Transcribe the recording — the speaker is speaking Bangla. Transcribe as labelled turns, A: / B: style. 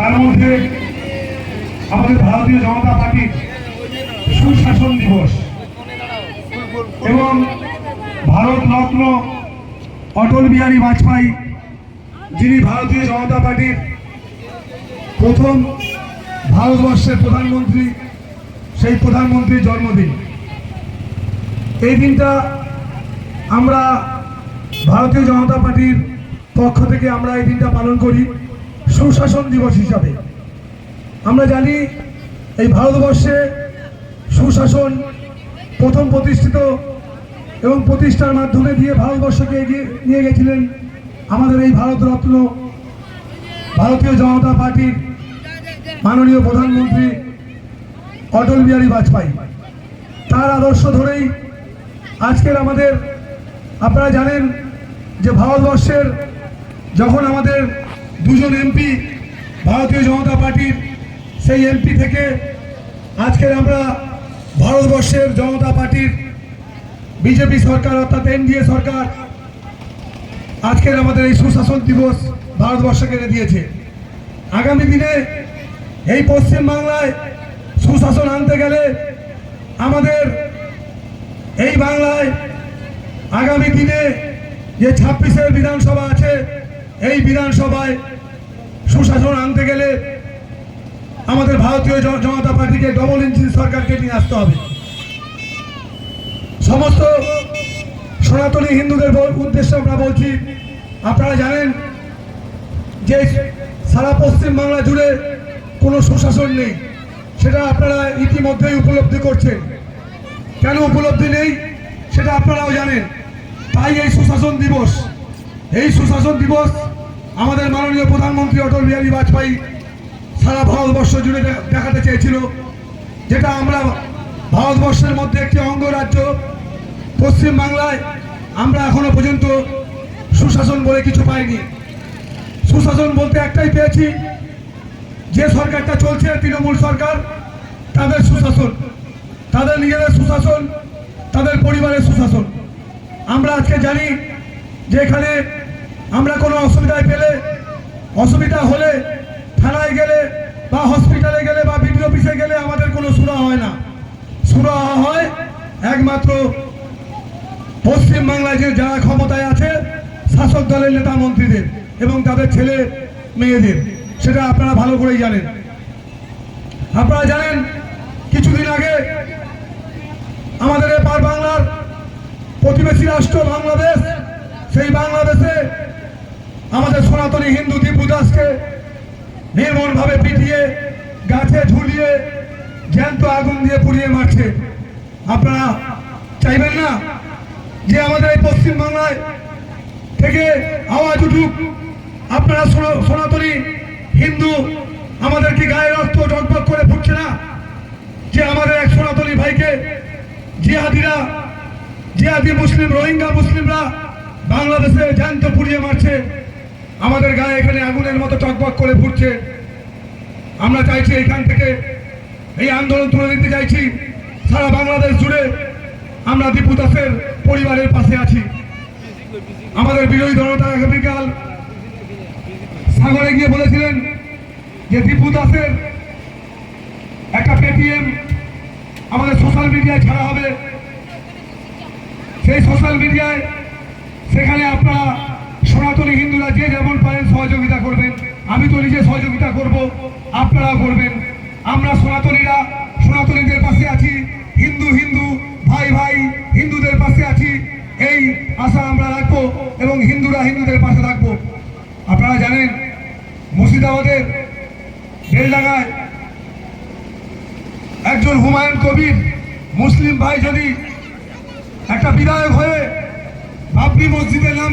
A: তার মধ্যে আমাদের ভারতীয় জনতা পার্টির সুশাসন দিবস এবং ভারত রত্ন অটল বিহারী বাজপেয়ী, যিনি ভারতীয় জনতা পার্টির প্রথম ভারতবর্ষের প্রধানমন্ত্রী, সেই প্রধানমন্ত্রীর জন্মদিন। এই দিনটা আমরা ভারতীয় জনতা পার্টির পক্ষ থেকে আমরা এই দিনটা পালন করি সুশাসন দিবস হিসাবে। আমরা জানি এই ভারতবর্ষে সুশাসন প্রথম প্রতিষ্ঠিত এবং প্রতিষ্ঠার মাধ্যমে দিয়ে ভারতবর্ষকে এগিয়ে নিয়ে গেছিলেন আমাদের এই ভারতরত্ন ভারতীয় জনতা পার্টির মাননীয় প্রধানমন্ত্রী অটল বিহারী বাজপেয়ী। তার আদর্শ ধরেই আজকের আমাদের, আপনারা জানেন যে ভারতবর্ষের যখন আমাদের দুজন এমপি ভারতীয় জনতা পার্টির, সেই এমপি থেকে আজকের আমরা ভারতবর্ষের জনতা পার্টির বিজেপি সরকার অর্থাৎ এনডিএ সরকার আজকের আমাদের এই সুশাসন দিবস ভারতবর্ষকে এনে দিয়েছে। আগামী দিনে এই পশ্চিমবাংলায় সুশাসন আনতে গেলে আমাদের এই বাংলায় আগামী দিনে যে 26-এর বিধানসভা আছে, এই বিধানসভায় সুশাসন আনতে গেলে আমাদের ভারতীয় জনতা পার্টিকে ডবল ইঞ্জিন সরকারকে নিয়ে আসতে হবে। সমস্ত সনাতনী হিন্দুদের উদ্দেশ্যে আমরা বলছি, আপনারা জানেন যে সারা পশ্চিমবাংলা জুড়ে কোনো সুশাসন নেই, সেটা আপনারা ইতিমধ্যেই উপলব্ধি করছেন। কেন উপলব্ধি নেই সেটা আপনারাও জানেন। তাই এই সুশাসন দিবস আমাদের মাননীয় প্রধানমন্ত্রী অটল বিহারী বাজপেয়ী সারা ভারতবর্ষ জুড়ে দেখাতে চেয়েছিল, যেটা আমরা ভারতবর্ষের মধ্যে একটি অঙ্গরাজ্য পশ্চিমবাংলায় আমরা এখনো পর্যন্ত সুশাসন বলে কিছু পাইনি। সুশাসন বলতে একটাই পেয়েছি, যে সরকারটা চলছে তৃণমূল সরকার, তাদের সুশাসন, তাদের নিজেদের সুশাসন, তাদের পরিবারের সুশাসন। আমরা আজকে জানি যে এখানে আমরা কোনো অসুবিধা হলে থানায় গেলে বা হসপিটালে গেলে বা বিডিও অফিসে গেলে আমাদের কোনো সুরাহা হয় না। সুরাহা হয় একমাত্র পশ্চিমবাংলায় যে যারা ক্ষমতায় আছে শাসক দলের নেতা মন্ত্রীদের এবং তাদের ছেলে মেয়েদের, সেটা আপনারা ভালো করেই জানেন। আপনারা জানেন কিছুদিন আগে আমাদের এপার বাংলার প্রতিবেশী রাষ্ট্র বাংলাদেশ, সেই বাংলাদেশে আমাদের সনাতনী হিন্দু দীপু দাসকে নির্মমভাবে পিটিয়ে গাছে ঝুলিয়ে জ্যান্ত আগুন দিয়ে পুড়িয়ে মারছে। আপনারা চাইবেন না যে আমাদের এই পশ্চিমবাংলায় থেকে আওয়াজ উঠুক? আপনারা সনাতনী হিন্দু, আমাদের কি গায়ে রক্ত টকবক করে ফুটছে না যে আমাদের এক সনাতনী ভাইকে জিহাদি মুসলিম, রোহিঙ্গা মুসলিমরা বাংলাদেশে জ্যান্ত পুড়িয়ে মারছে, আমাদের গায়ে এখানে আগুনের মতো টকবক করে ফুটছে। আমরা চাইছি এখান থেকে এই আন্দোলন তুলে দিতে চাইছি সারা বাংলাদেশ জুড়ে। আমরা দীপু দাসের পরিবারের পাশে আছি। আমাদের বিরোধী দলনেতা আগামীকাল সাগরে গিয়ে বলেছিলেন যে দীপু দাসের একটা পেটিএম আমাদের সোশ্যাল মিডিয়ায় ছাড়া হবে। সেই সোশ্যাল মিডিয়ায় সেখানে আপনারা সনাতনী হিন্দুরা যে যেমন পারেন সহযোগিতা করবেন। আমি তো নিজে সহযোগিতা করব, আপনারাও করবেন। আমরা সনাতনীদের পাশে আছি, হিন্দু ভাই হিন্দুদের পাশে আছি, এই আশা আমরা রাখবো এবং হিন্দুরা হিন্দুদের পাশে রাখবো। আপনারা জানেন মুর্শিদাবাদের বেলডাঙ্গায় একজন হুমায়ুন কবির মুসলিম ভাই যদি একটা বিধায়ক হয়ে বাবরি মসজিদের নাম